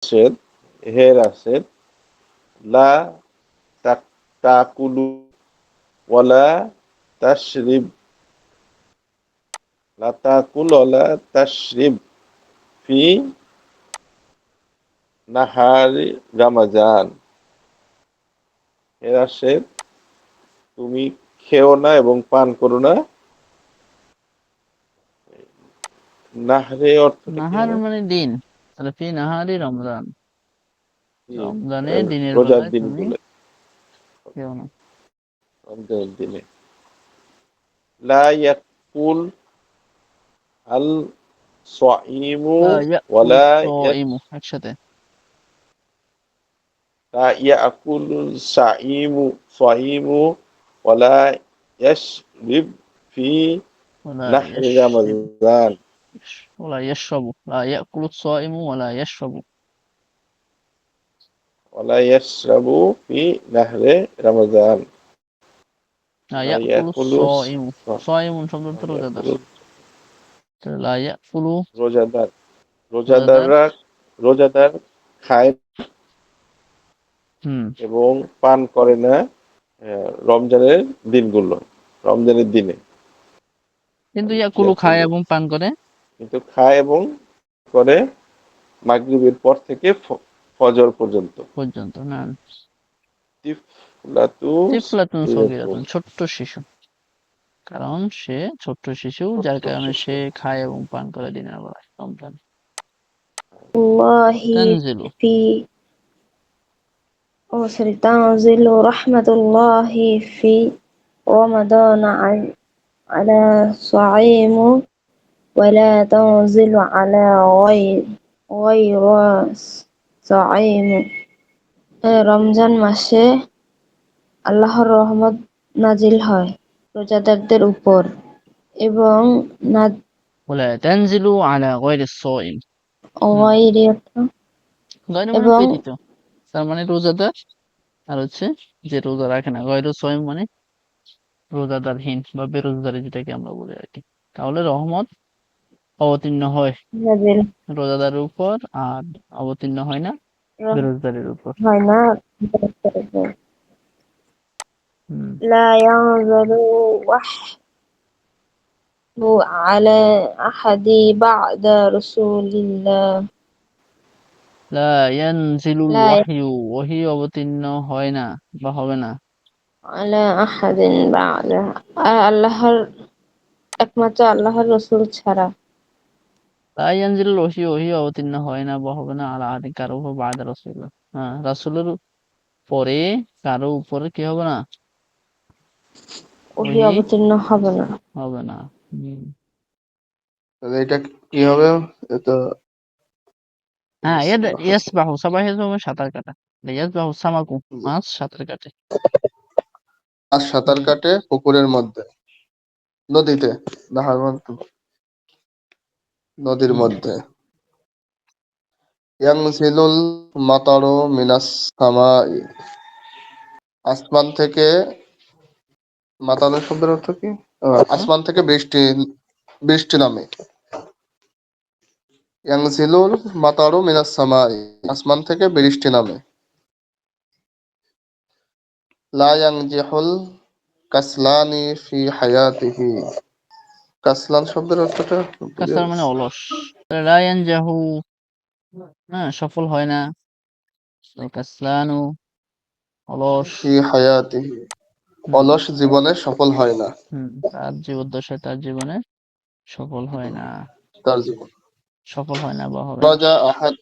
রাশেদ, হে রাশেদ, লা তাকুলু ওয়ালা তাশরিব, লা তাকুল ওয়ালা তাশরিব ফি নাহারি রমাজান। হে রাশেদ, তুমি খেও না এবং পান করো না। নাহরে অর্থটা কি নাহার হবে? মানে দিন, তাহলে ফি নাহারি রমজান, রমজানে দিনের রোজার বেলায় তুমি দিনগুলো, খেও না। রমজানের দিনে। লা ইয়াকুল আল সাইমু ইয়াকুলু ওয়ালা সাইমু একসাথে, লা ইয়াকুলু সাইমু ওয়ালা ইয়াশরিব ফি ওয়ালা নাহরি ইয়াশরিবু, রমাজান। ওয়ালা ইয়াশরাবু, লা ইয়াকুলু সাইমু ওয়ালা ইয়াশরাবু। ওয়ালা ইয়াশরাবু ফি নাহরি রমাজান। লা লা ইয়াকুলু ইয়াকুলু সাইমু, সাইমুন শব্দ তো রোজাদার, লা ইয়াকুলু রোজাদার, রোজাদার। রোজাদাররা রোজাদার খায় হুম, এবং পান করে না রমজানের দিনগুলো, রমজানের দিনে। কিন্তু ইয়াকুলু খায় এবং পান করে কিন্তু খায় এবং করে মাগরিবের পর থেকে ফজর পর্যন্ত। পর্যন্ত না। তিফলাতু তিফলাতুন সগীরাতুন। সগীরাতুন, ছোট্ট শিশু, কারণ সে ছোট্ট শিশু, যার ছোট্ট কারণে শিশু। সে খায় এবং পান করে দিনের বেলায় রমজান। الله তানজিলু, في تنزل رحمة الله في رمضان على صعيم ولا تنزل على غير صعيم রমজান মাসে আল্লাহর রহমত নাজিল হয় রোজাদারদের উপর এবং ওয়ালা তানজিলু আলা গায়রিস সাইম। গয়রি গায়র মানে এবং ব্যতীত, তার মানে রোজাদার, আর হচ্ছে যে রোজা রাখে না। গায়রুস সাইম মানে রোজাদারহীন বা বেরোজগারি, যেটাকে আমরা বলি আর কি। তাহলে রহমত অবতীর্ণ হয় নাজিল রোজাদারের উপর, আর অবতীর্ণ হয় না বেরোজগারের উপর। হয় না। হুম, لا ينزل وحي على أحد بعد رسول الله লা ইয়ানজিলুল لا ওয়াহয়ু, ওহী অবতীর্ণ হয় না বা হবে না। على أحد بعد আল্লাহর একমাত্র আল্লাহর রসুল ছাড়া। লা ইয়ানজিলুল ওহী, ওহী অবতীর্ণ হয় না বা হবে না আলা আহাদিন কারো উপর বা'দা রাসূলিল্লাহ, হ্যাঁ রাসূলের পরে কারো উপরে কি হবে না, ওহী ওহী অবতীর্ণ হবে না। হবে না। হুম। তাহলে এটা কি হবে? এটা হ্যাঁ, ইয়াসবাহু, সাবাহ মানে সাঁতার কাটা। ইয়াসবাহু সামাকু, মাছ সাঁতার কাটে। মাছ সাঁতার হুম, কাটে পুকুরের মধ্যে, নদীতে, নাহার মধ্যে, নদীর হুম। মধ্যে। ইয়ানজিলুল মাতারু মিনাস সামাই, আসমান থেকে, মাতানো শব্দের অর্থ কি? অর্থ আসমান থেকে বৃষ্টি, বৃষ্টি নামে। ইয়ানজিলুল মাতারু মিনাস সামাই, আসমান থেকে বৃষ্টি নামে। লা ইয়ানজিহুল কাসলানি ফি হায়াতিহি, কাসলান শব্দের অর্থটা ভুলে কাসার মানে গেছি। অলস। লা ইয়ানজাহু, হ্যাঁ সফল হয় না। কাসলানু অলস। ফি হায়াতিহি, হুম, অলস জীবনে সফল হয় না হুম, তার জীবদ্দশায় তার জীবনে সফল হয় না, তার জীবন। সফল হয় না বা হবে না। খরাজা আহাদ